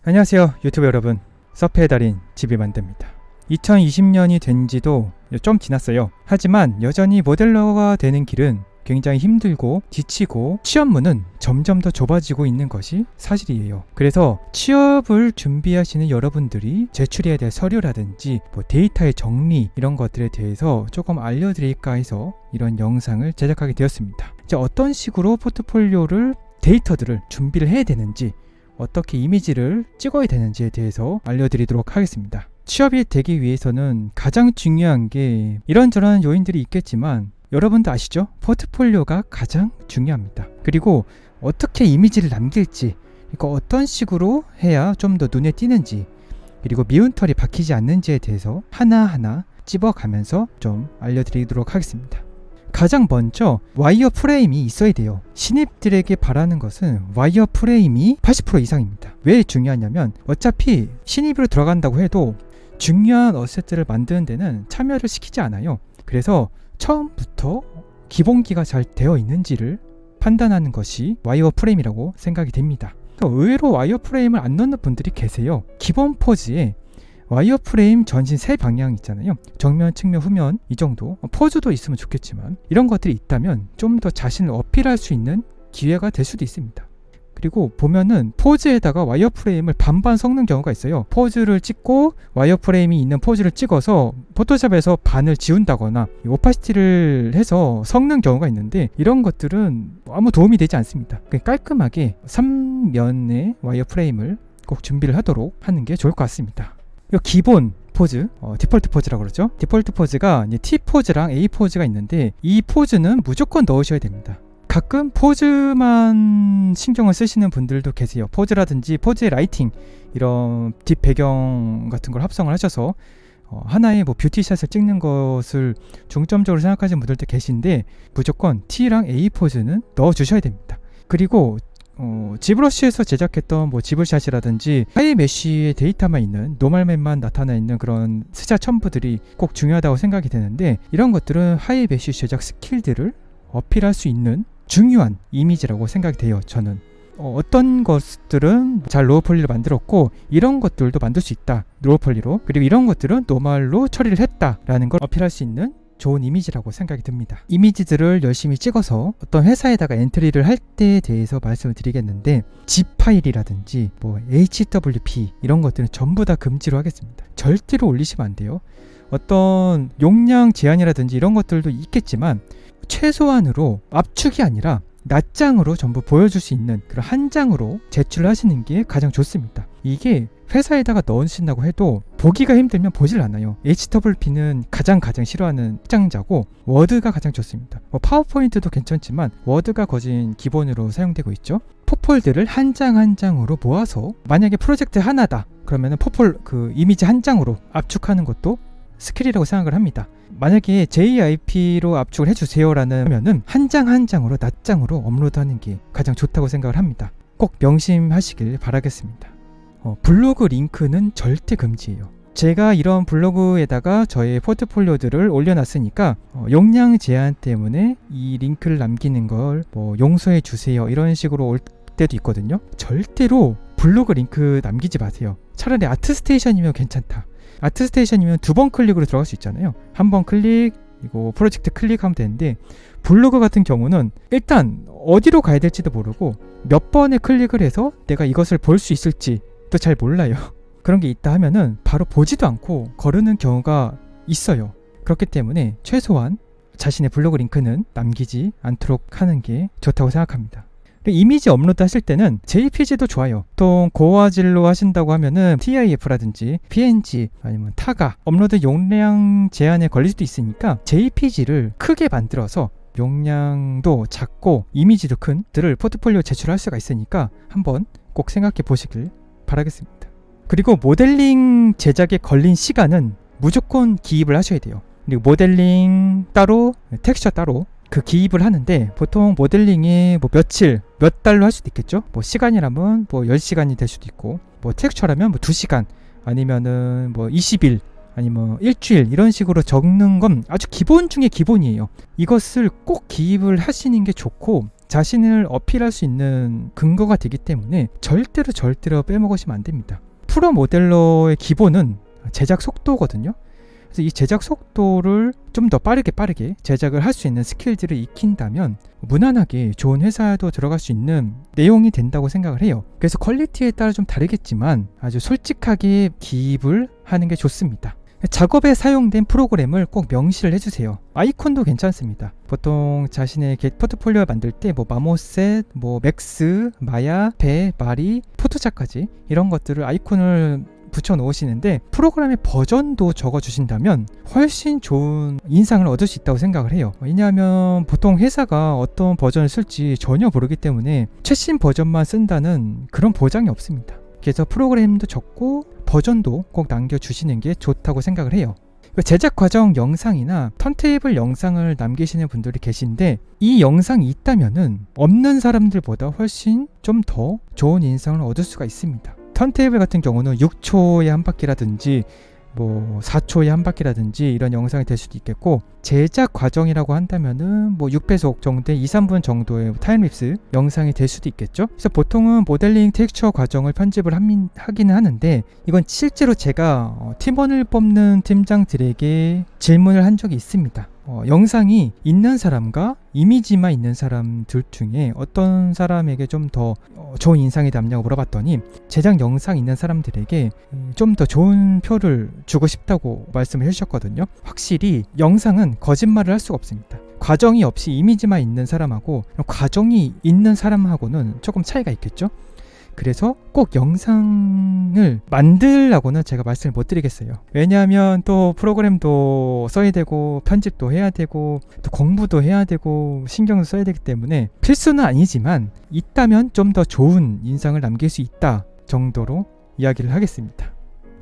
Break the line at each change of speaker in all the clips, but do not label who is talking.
안녕하세요 유튜브 여러분, 서페의 달인 지비만드입니다. 2020년이 된 지도 좀 지났어요. 하지만 여전히 모델러가 되는 길은 굉장히 힘들고 지치고 취업문은 점점 더 좁아지고 있는 것이 사실이에요. 그래서 취업을 준비하시는 여러분들이 제출해야 될 서류라든지 데이터의 정리 이런 것들에 대해서 조금 알려드릴까 해서 이런 영상을 제작하게 되었습니다. 이제 어떤 식으로 포트폴리오를 데이터들을 준비를 해야 되는지, 어떻게 이미지를 찍어야 되는지에 대해서 알려드리도록 하겠습니다. 취업이 되기 위해서는 가장 중요한 게 이런저런 요인들이 있겠지만 여러분도 아시죠? 포트폴리오가 가장 중요합니다. 그리고 어떻게 이미지를 남길지, 그러니까 어떤 식으로 해야 좀 더 눈에 띄는지, 그리고 미운털이 박히지 않는지에 대해서 하나하나 찝어가면서 좀 알려드리도록 하겠습니다. 가장 먼저 와이어 프레임이 있어야 돼요. 신입들에게 바라는 것은 와이어 프레임이 80% 이상입니다. 왜 중요하냐면 어차피 신입으로 들어간다고 해도 중요한 어셋들을 만드는 데는 참여를 시키지 않아요. 그래서 처음부터 기본기가 잘 되어 있는지를 판단하는 것이 와이어 프레임이라고 생각이 됩니다. 의외로 와이어 프레임을 안 넣는 분들이 계세요. 기본 포즈에 와이어 프레임 전신 세 방향 있잖아요. 정면, 측면, 후면 이 정도. 포즈도 있으면 좋겠지만 이런 것들이 있다면 좀 더 자신을 어필할 수 있는 기회가 될 수도 있습니다. 그리고 보면은 포즈에다가 와이어 프레임을 반반 섞는 경우가 있어요. 포즈를 찍고 와이어 프레임이 있는 포즈를 찍어서 포토샵에서 반을 지운다거나 오파시티를 해서 섞는 경우가 있는데 이런 것들은 아무 도움이 되지 않습니다. 깔끔하게 3면의 와이어 프레임을 꼭 준비를 하도록 하는 게 좋을 것 같습니다. 이 기본 포즈, 디폴트 포즈라고 그러죠. 디폴트 포즈가 이제 T 포즈랑 A 포즈가 있는데 이 포즈는 무조건 넣으셔야 됩니다. 가끔 포즈만 신경을 쓰시는 분들도 계세요. 포즈라든지 포즈의 라이팅, 이런 뒷 배경 같은 걸 합성을 하셔서 하나의 뷰티샷을 찍는 것을 중점적으로 생각하시는 분들도 계신데 무조건 T랑 A 포즈는 넣어주셔야 됩니다. 그리고 지브러쉬에서 제작했던 지블샷이라든지 하이 메쉬의 데이터만 있는 노멀맨만 나타나 있는 그런 스자 첨부들이 꼭 중요하다고 생각이 되는데 이런 것들은 하이 메쉬 제작 스킬들을 어필할 수 있는 중요한 이미지라고 생각이 돼요. 저는 어떤 것들은 잘 로우 폴리로 만들었고 이런 것들도 만들 수 있다, 로우 폴리로. 그리고 이런 것들은 노멀로 처리를 했다라는 걸 어필할 수 있는 좋은 이미지라고 생각이 듭니다. 이미지들을 열심히 찍어서 어떤 회사에다가 엔트리를 할 때에 대해서 말씀을 드리겠는데 zip 파일이라든지 HWP 이런 것들은 전부 다 금지로 하겠습니다. 절대로 올리시면 안 돼요. 어떤 용량 제한이라든지 이런 것들도 있겠지만 최소한으로 압축이 아니라 낱장으로 전부 보여줄 수 있는 그런 한 장으로 제출을 하시는 게 가장 좋습니다. 이게 회사에다가 넣으신다고 해도 보기가 힘들면 보질 않아요. HWP는 가장 싫어하는 확장자고 워드가 가장 좋습니다. 파워포인트도 괜찮지만 워드가 거진 기본으로 사용되고 있죠. 포폴들을 한 장 한 장으로 모아서 만약에 프로젝트 하나다 그러면은 포폴 그 이미지 한 장으로 압축하는 것도 스킬이라고 생각을 합니다. 만약에 JIP로 압축을 해주세요 라는 한 장 한 장으로 낱장으로 업로드하는 게 가장 좋다고 생각을 합니다. 꼭 명심하시길 바라겠습니다. 블로그 링크는 절대 금지예요. 제가 이런 블로그에다가 저의 포트폴리오들을 올려놨으니까 용량 제한 때문에 이 링크를 남기는 걸 용서해 주세요 이런 식으로 올 때도 있거든요. 절대로 블로그 링크 남기지 마세요. 차라리 아트스테이션이면 괜찮다. 아트스테이션이면 2번 클릭으로 들어갈 수 있잖아요. 한 번 클릭, 이거 프로젝트 클릭하면 되는데 블로그 같은 경우는 일단 어디로 가야 될지도 모르고 몇 번에 클릭을 해서 내가 이것을 볼 수 있을지 또 잘 몰라요. 그런 게 있다 하면은 바로 보지도 않고 거르는 경우가 있어요. 그렇기 때문에 최소한 자신의 블로그 링크는 남기지 않도록 하는 게 좋다고 생각합니다. 이미지 업로드 하실 때는 JPG도 좋아요. 보통 고화질로 하신다고 하면은 TIF라든지 PNG 아니면 타가 업로드 용량 제한에 걸릴 수도 있으니까 JPG를 크게 만들어서 용량도 작고 이미지도 큰 들을 포트폴리오 제출할 수가 있으니까 한번 꼭 생각해 보시길 바라겠습니다. 그리고 모델링 제작에 걸린 시간은 무조건 기입을 하셔야 돼요. 그리고 모델링 따로, 텍스처 따로 그 기입을 하는데 보통 모델링이 며칠, 몇 달로 할 수도 있겠죠. 시간이라면 10시간이 될 수도 있고 텍스처라면 2시간 아니면은 20일 아니면 일주일 이런 식으로 적는 건 아주 기본 중에 기본이에요. 이것을 꼭 기입을 하시는 게 좋고 자신을 어필할 수 있는 근거가 되기 때문에 절대로 빼먹으시면 안 됩니다. 프로 모델러의 기본은 제작 속도거든요. 그래서 이 제작 속도를 좀 더 빠르게 제작을 할 수 있는 스킬들을 익힌다면 무난하게 좋은 회사에도 들어갈 수 있는 내용이 된다고 생각을 해요. 그래서 퀄리티에 따라 좀 다르겠지만 아주 솔직하게 기입을 하는 게 좋습니다. 작업에 사용된 프로그램을 꼭 명시를 해주세요. 아이콘도 괜찮습니다. 보통 자신의 포트폴리오 만들 때 마모셋, 맥스, 마야, 배, 마리, 포토샵까지 이런 것들을 아이콘을 붙여 놓으시는데 프로그램의 버전도 적어 주신다면 훨씬 좋은 인상을 얻을 수 있다고 생각을 해요. 왜냐하면 보통 회사가 어떤 버전을 쓸지 전혀 모르기 때문에 최신 버전만 쓴다는 그런 보장이 없습니다. 그래서 프로그램도 적고 버전도 꼭 남겨주시는 게 좋다고 생각을 해요. 제작 과정 영상이나 턴테이블 영상을 남기시는 분들이 계신데 이 영상이 있다면은 없는 사람들보다 훨씬 좀 더 좋은 인상을 얻을 수가 있습니다. 턴테이블 같은 경우는 6초에 한 바퀴라든지 4초에 한 바퀴라든지 이런 영상이 될 수도 있겠고, 제작 과정이라고 한다면은 6배속 정도의 2-3분 정도의 타임랩스 영상이 될 수도 있겠죠. 그래서 보통은 모델링 텍스처 과정을 편집을 하기는 하는데, 이건 실제로 제가 팀원을 뽑는 팀장들에게 질문을 한 적이 있습니다. 영상이 있는 사람과 이미지만 있는 사람들 중에 어떤 사람에게 좀 더 좋은 인상이 남냐고 물어봤더니 제작 영상 있는 사람들에게 좀 더 좋은 표를 주고 싶다고 말씀을 해주셨거든요. 확실히 영상은 거짓말을 할 수가 없습니다. 과정이 없이 이미지만 있는 사람하고 과정이 있는 사람하고는 조금 차이가 있겠죠. 그래서 꼭 영상을 만들라고는 제가 말씀을 못 드리겠어요. 왜냐하면 또 프로그램도 써야 되고 편집도 해야 되고 또 공부도 해야 되고 신경도 써야 되기 때문에 필수는 아니지만 있다면 좀 더 좋은 인상을 남길 수 있다 정도로 이야기를 하겠습니다.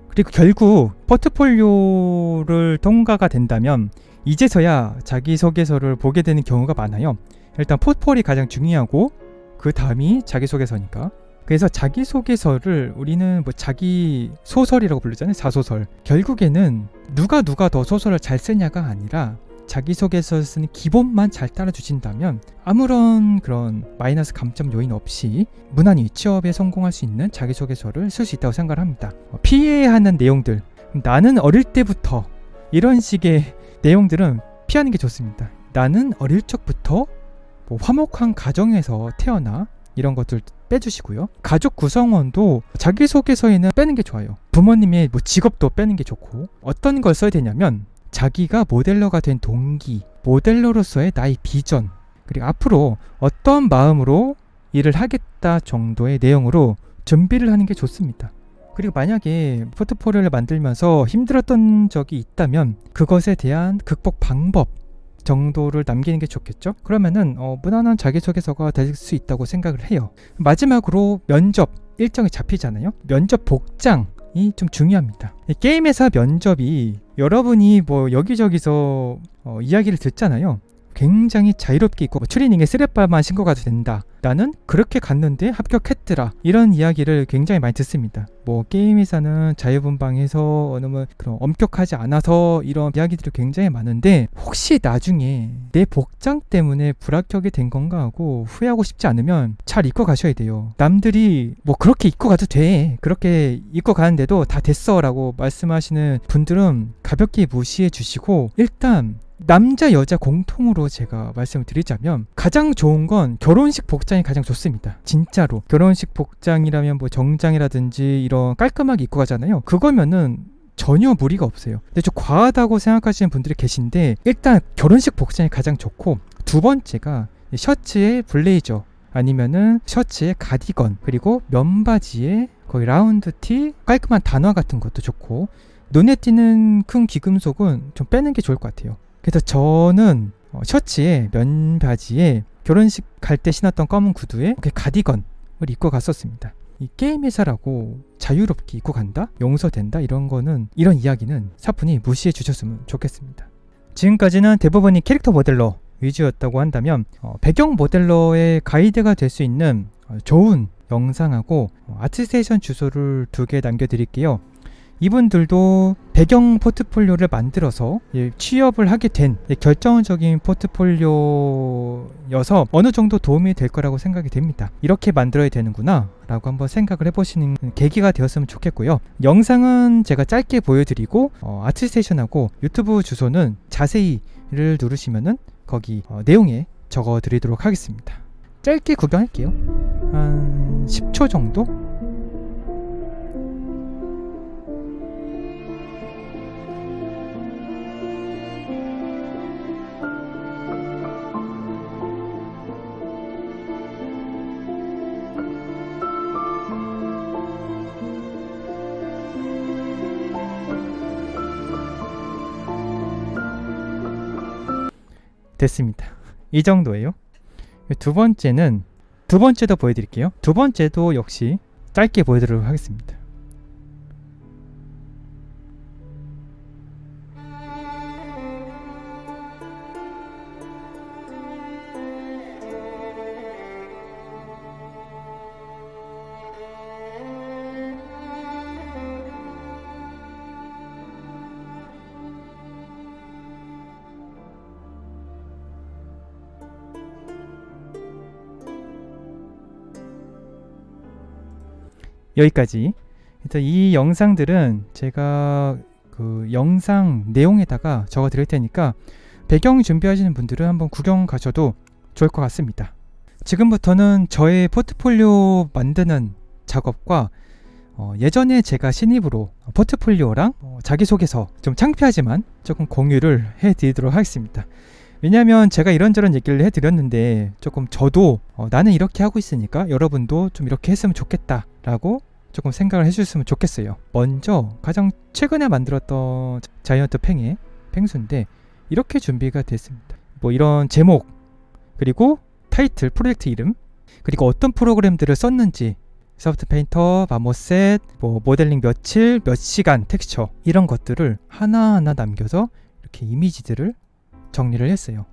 그리고 결국 포트폴리오를 통과가 된다면 이제서야 자기소개서를 보게 되는 경우가 많아요. 일단 포트폴이 가장 중요하고 그 다음이 자기소개서니까. 그래서 자기소개서를 우리는 자기 소설이라고 부르잖아요. 자소설. 결국에는 누가 더 소설을 잘 쓰냐가 아니라 자기소개서 쓰는 기본만 잘 따라주신다면 아무런 그런 마이너스 감점 요인 없이 무난히 취업에 성공할 수 있는 자기소개서를 쓸 수 있다고 생각을 합니다. 피해야 하는 내용들, 나는 어릴 때부터 이런 식의 내용들은 피하는 게 좋습니다. 나는 어릴 적부터 화목한 가정에서 태어나 이런 것들 빼주시고요. 가족 구성원도 자기소개서에는 빼는 게 좋아요. 부모님의 직업도 빼는 게 좋고, 어떤 걸 써야 되냐면 자기가 모델러가 된 동기, 모델러로서의 나의 비전, 그리고 앞으로 어떤 마음으로 일을 하겠다 정도의 내용으로 준비를 하는 게 좋습니다. 그리고 만약에 포트폴리오를 만들면서 힘들었던 적이 있다면 그것에 대한 극복 방법 정도를 남기는 게 좋겠죠. 그러면은 무난한 자기소개서가 될 수 있다고 생각을 해요. 마지막으로 면접 일정이 잡히잖아요. 면접 복장이 좀 중요합니다. 게임 회사 면접이 여러분이 여기저기서 이야기를 듣잖아요. 굉장히 자유롭게 입고 추리닝에 쓰레빠만 신고 가도 된다. 나는 그렇게 갔는데 합격했더라. 이런 이야기를 굉장히 많이 듣습니다. 게임 회사는 자유분방해서 너무 그런 엄격하지 않아서 이런 이야기들이 굉장히 많은데, 혹시 나중에 내 복장 때문에 불합격이 된 건가 하고 후회하고 싶지 않으면 잘 입고 가셔야 돼요. 남들이 그렇게 입고 가도 돼, 그렇게 입고 가는데도 다 됐어 라고 말씀하시는 분들은 가볍게 무시해 주시고, 일단 남자 여자 공통으로 제가 말씀을 드리자면 가장 좋은 건 결혼식 복장이 가장 좋습니다. 진짜로 결혼식 복장이라면 정장이라든지 이런 깔끔하게 입고 가잖아요. 그거면은 전혀 무리가 없어요. 근데 좀 과하다고 생각하시는 분들이 계신데, 일단 결혼식 복장이 가장 좋고, 두 번째가 셔츠에 블레이저 아니면은 셔츠에 가디건, 그리고 면바지에 거의 라운드 티, 깔끔한 단화 같은 것도 좋고, 눈에 띄는 큰 귀금속은 좀 빼는 게 좋을 것 같아요. 그래서 저는 셔츠에 면바지에 결혼식 갈 때 신었던 검은 구두에 가디건을 입고 갔었습니다. 이 게임 회사라고 자유롭게 입고 간다? 용서된다? 이런 이야기는 사뿐히 무시해 주셨으면 좋겠습니다. 지금까지는 대부분이 캐릭터 모델러 위주였다고 한다면 배경 모델러의 가이드가 될 수 있는 좋은 영상하고 아트스테이션 주소를 2개 남겨드릴게요. 이분들도 배경 포트폴리오를 만들어서 취업을 하게 된 결정적인 포트폴리오여서 어느 정도 도움이 될 거라고 생각이 됩니다. 이렇게 만들어야 되는구나 라고 한번 생각을 해보시는 계기가 되었으면 좋겠고요. 영상은 제가 짧게 보여드리고 아트스테이션하고 유튜브 주소는 자세히를 누르시면은 거기 내용에 적어 드리도록 하겠습니다. 짧게 구경할게요. 한 10초 정도? 됐습니다. 이 정도예요. 두 번째도 보여드릴게요. 두 번째도 역시 짧게 보여드리도록 하겠습니다. 여기까지. 일단 이 영상들은 제가 그 영상 내용에다가 적어 드릴 테니까 배경 준비하시는 분들은 한번 구경 가셔도 좋을 것 같습니다. 지금부터는 저의 포트폴리오 만드는 작업과 예전에 제가 신입으로 포트폴리오랑 자기소개서 좀 창피하지만 조금 공유를 해드리도록 하겠습니다. 왜냐하면 제가 이런저런 얘기를 해드렸는데 조금 저도 나는 이렇게 하고 있으니까 여러분도 좀 이렇게 했으면 좋겠다 라고 조금 생각을 해주셨으면 좋겠어요. 먼저 가장 최근에 만들었던 자이언트 팽의 팽수인데 이렇게 준비가 됐습니다. 뭐 이런 제목, 그리고 타이틀, 프로젝트 이름, 그리고 어떤 프로그램들을 썼는지, 소프트 페인터, 마모셋, 뭐 모델링 며칠, 몇 시간, 텍스처 이런 것들을 하나하나 남겨서 이렇게 이미지들을 정리를 했어요.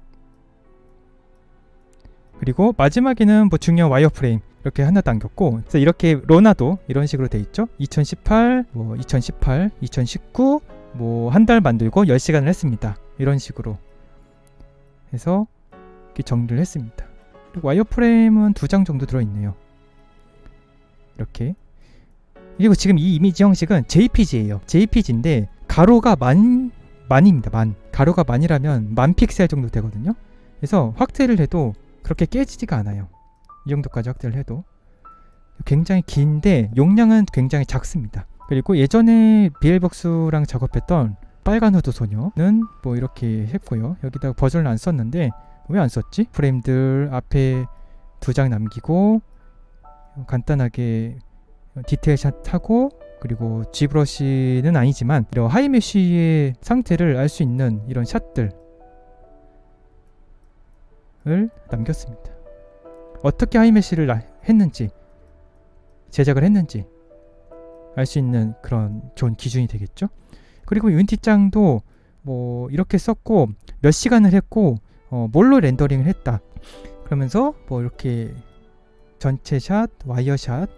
그리고 마지막에는 뭐 중요한 와이어프레임 이렇게 하나 남겼고, 그래서 이렇게 로나도 이런 식으로 돼 있죠. 2018, 뭐 2018, 2019, 뭐 한 달 만들고 10시간을 했습니다. 이런 식으로 해서 이렇게 정리를 했습니다. 그리고 와이어프레임은 2장 정도 들어있네요. 이렇게. 그리고 지금 이 이미지 형식은 JPG예요. JPG인데 가로가 만입니다. 가로가 만이라면 1000픽셀 정도 되거든요. 그래서 확대를 해도 그렇게 깨지지가 않아요. 이 정도까지 확대를 해도 굉장히 긴데 용량은 굉장히 작습니다. 그리고 예전에 비엘복스랑 작업했던 빨간 후드 소녀는 뭐 이렇게 했고요. 여기다가 버전을 안 썼는데 왜 안 썼지? 프레임들 앞에 2장 남기고 간단하게 디테일 샷 하고, 그리고 G브러쉬는 아니지만 이런 하이메쉬의 상태를 알 수 있는 이런 샷들을 남겼습니다. 어떻게 하이메쉬를 했는지, 제작을 했는지 알 수 있는 그런 좋은 기준이 되겠죠. 그리고 유니티장도 뭐 이렇게 썼고 몇 시간을 했고 뭘로 렌더링을 했다 그러면서 뭐 이렇게 전체 샷, 와이어 샷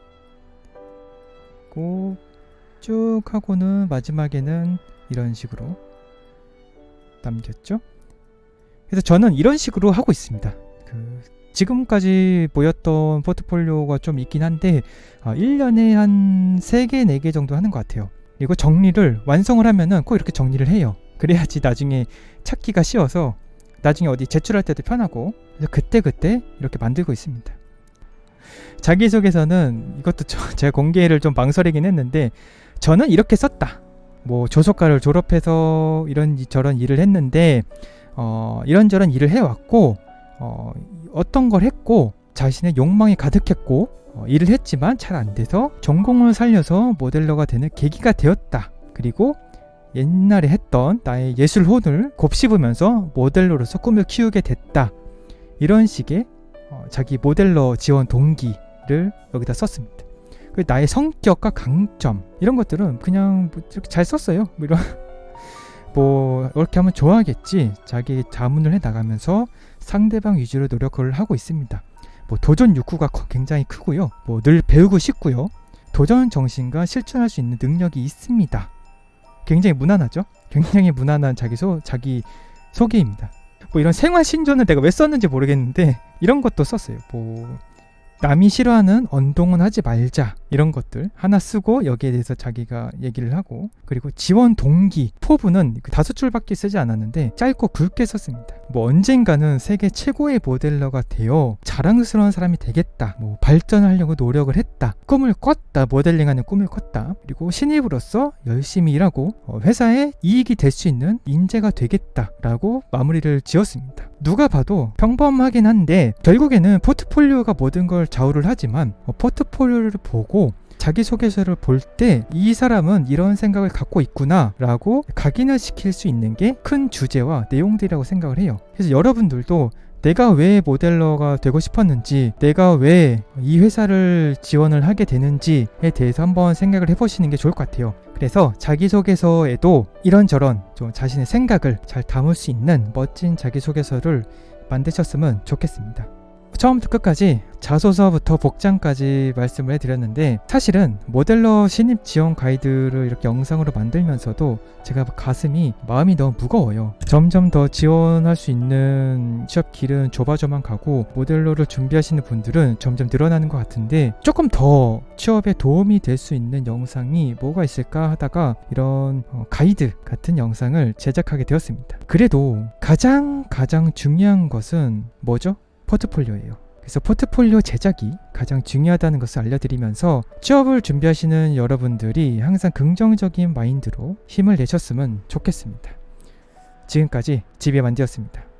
쭉 하고는 마지막에는 이런 식으로 남겼죠. 그래서 저는 이런 식으로 하고 있습니다. 지금까지 보였던 포트폴리오가 좀 있긴 한데 1년에 한 3개, 4개 정도 하는 것 같아요. 그리고 정리를 완성을 하면은 꼭 이렇게 정리를 해요. 그래야지 나중에 찾기가 쉬워서 나중에 어디 제출할 때도 편하고, 그래서 그때 이렇게 만들고 있습니다. 자기소개서는 이것도 제가 공개를 좀 망설이긴 했는데 저는 이렇게 썼다. 뭐 조속과를 졸업해서 이런저런 일을 했는데 이런저런 일을 해왔고 어떤 걸 했고 자신의 욕망이 가득했고 일을 했지만 잘 안돼서 전공을 살려서 모델러가 되는 계기가 되었다. 그리고 옛날에 했던 나의 예술 혼을 곱씹으면서 모델러로서 꿈을 키우게 됐다. 이런 식의 자기 모델러 지원 동기를 여기다 썼습니다. 나의 성격과 강점 이런 것들은 그냥 뭐 이렇게 잘 썼어요. 뭐 이렇게 하면 좋아하겠지. 자기 자문을 해나가면서 상대방 위주로 노력을 하고 있습니다. 뭐 도전 욕구가 굉장히 크고요. 뭐 늘 배우고 싶고요. 도전 정신과 실천할 수 있는 능력이 있습니다. 굉장히 무난하죠. 굉장히 무난한 자기 소개입니다. 뭐 이런 생활 신조는 내가 왜 썼는지 모르겠는데 이런 것도 썼어요. 뭐 남이 싫어하는 언동은 하지 말자, 이런 것들 하나 쓰고 여기에 대해서 자기가 얘기를 하고, 그리고 지원 동기 포부는 5줄밖에 쓰지 않았는데 짧고 굵게 썼습니다. 뭐 언젠가는 세계 최고의 모델러가 되어 자랑스러운 사람이 되겠다, 뭐 발전하려고 노력을 했다, 꿈을 꿨다, 모델링하는 꿈을 꿨다, 그리고 신입으로서 열심히 일하고 회사에 이익이 될 수 있는 인재가 되겠다 라고 마무리를 지었습니다. 누가 봐도 평범하긴 한데 결국에는 포트폴리오가 모든 걸 좌우를 하지만 포트폴리오를 보고 자기소개서를 볼 때 이 사람은 이런 생각을 갖고 있구나 라고 각인을 시킬 수 있는 게 큰 주제와 내용들이라고 생각을 해요. 그래서 여러분들도 내가 왜 모델러가 되고 싶었는지, 내가 왜 이 회사를 지원을 하게 되는지에 대해서 한번 생각을 해보시는 게 좋을 것 같아요. 그래서 자기소개서에도 이런저런 좀 자신의 생각을 잘 담을 수 있는 멋진 자기소개서를 만드셨으면 좋겠습니다. 처음부터 끝까지 자소서부터 복장까지 말씀을 해드렸는데, 사실은 모델러 신입 지원 가이드를 이렇게 영상으로 만들면서도 제가 마음이 너무 무거워요. 점점 더 지원할 수 있는 취업 길은 좁아져만 가고 모델러를 준비하시는 분들은 점점 늘어나는 것 같은데, 조금 더 취업에 도움이 될 수 있는 영상이 뭐가 있을까 하다가 이런 가이드 같은 영상을 제작하게 되었습니다. 그래도 가장 중요한 것은 뭐죠? 포트폴리오예요. 그래서 포트폴리오 제작이 가장 중요하다는 것을 알려드리면서 취업을 준비하시는 여러분들이 항상 긍정적인 마인드로 힘을 내셨으면 좋겠습니다. 지금까지 지배만디였습니다.